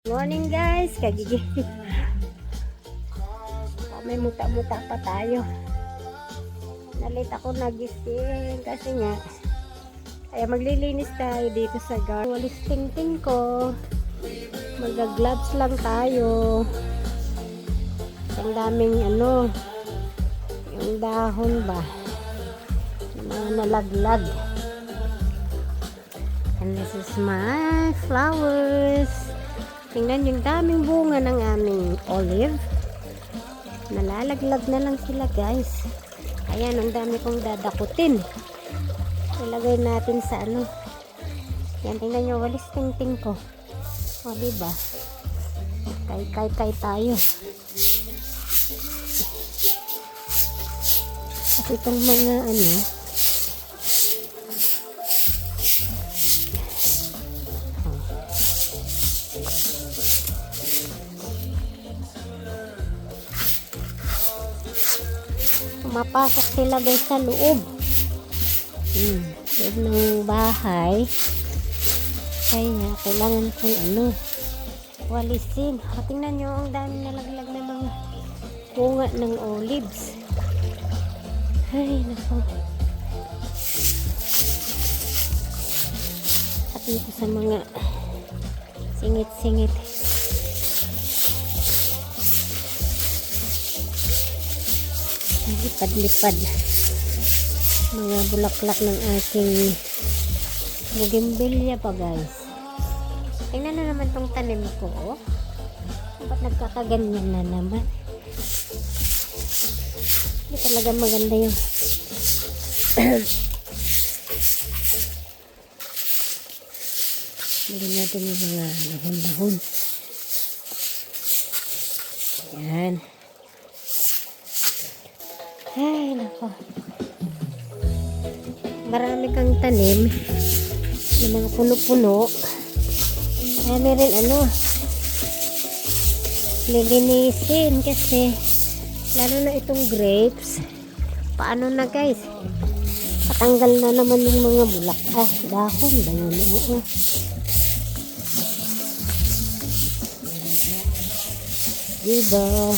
Morning guys, kagigil. May muta-muta pa tayo. Nalit ako nagising kasi nga kaya maglilinis tayo dito sa garden. Walis tingting ko. Mag-gloves lang tayo. Ang daming yung dahon ba? Yung mga nalaglag. And this is my flowers. Tingnan yung daming bunga ng aming olive. Nalalaglag na lang sila guys. Ayan, ang dami kong dadakutin. Ilagay natin sa Yan, tingnan nyo, walis tingting ko. O, diba? Kay tayo. Kasi itong mga mapasok sila guys sa loob. Loob ng bahay. Kaya kailangan kong walisin. Tingnan nyo, ang dami nalaglag na mga bunga ng olives. Ay, nako. At dito sa mga singit-singit. Lipad-lipad mga bulaklak ng aking bougainvillea pa guys. Tingnan na naman tong tanim ko. Ba't nagkakaganyan na naman? Hindi talaga maganda yung bili natin yung mga dahon-dahon. Yan. Ay, nako. Marami kang tanim ng mga puno-puno. Ay, meron lilinisin kasi lalo na itong grapes. Paano na guys? Patanggal na naman yung mga bulak. Dahon ba yun? Oo. Diba?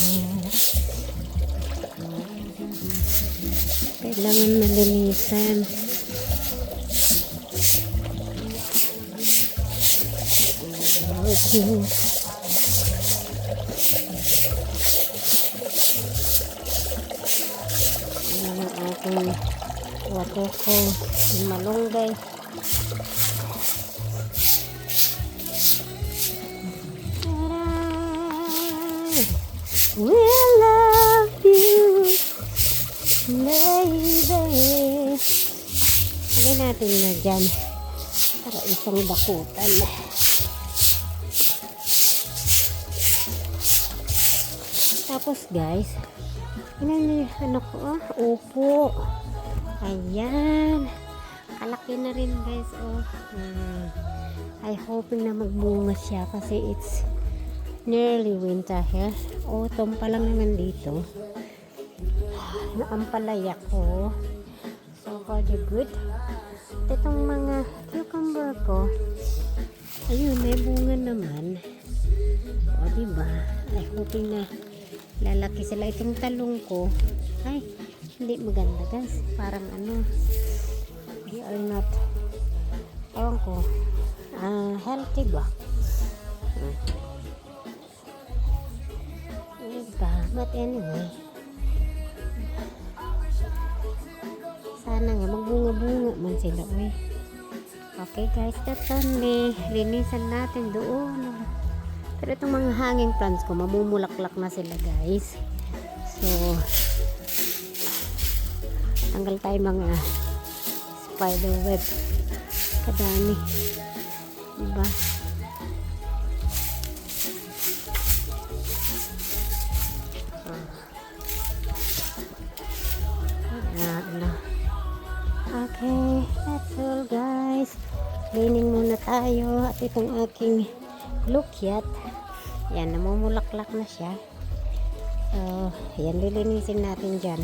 Kailangan malinisan. Okay. Ayan ang aking water ko. Malunggay. We love you, baby. Lagay natin na dyan para isang dakutan. Tapos guys, yun upo. Ayan, kalaki na rin guys. I hoping na magbunga siya kasi it's nearly winter here. Autumn pa lang naman dito. Ang palaya ko. So far the good. At itong mga cucumber ko, ayun, may bunga naman. O diba? Ay, hoping na lalaki sila. Itong talong ko, ay, hindi maganda guys. Parang they are not, ewan ko, healthy ba? Diba? But anyway, sana nga magbunga-bunga man sila. Okay guys, that's only. Linisan natin doon. Pero itong mga hanging plants ko, mamumulaklak na sila guys. So, tanggal tayo mga spider web. Kadami. Diba? Okay, that's all guys. Cleaning muna tayo. At itong aking lukyat, yan, namumulaklak na siya. So, yan, lilinisin natin dyan.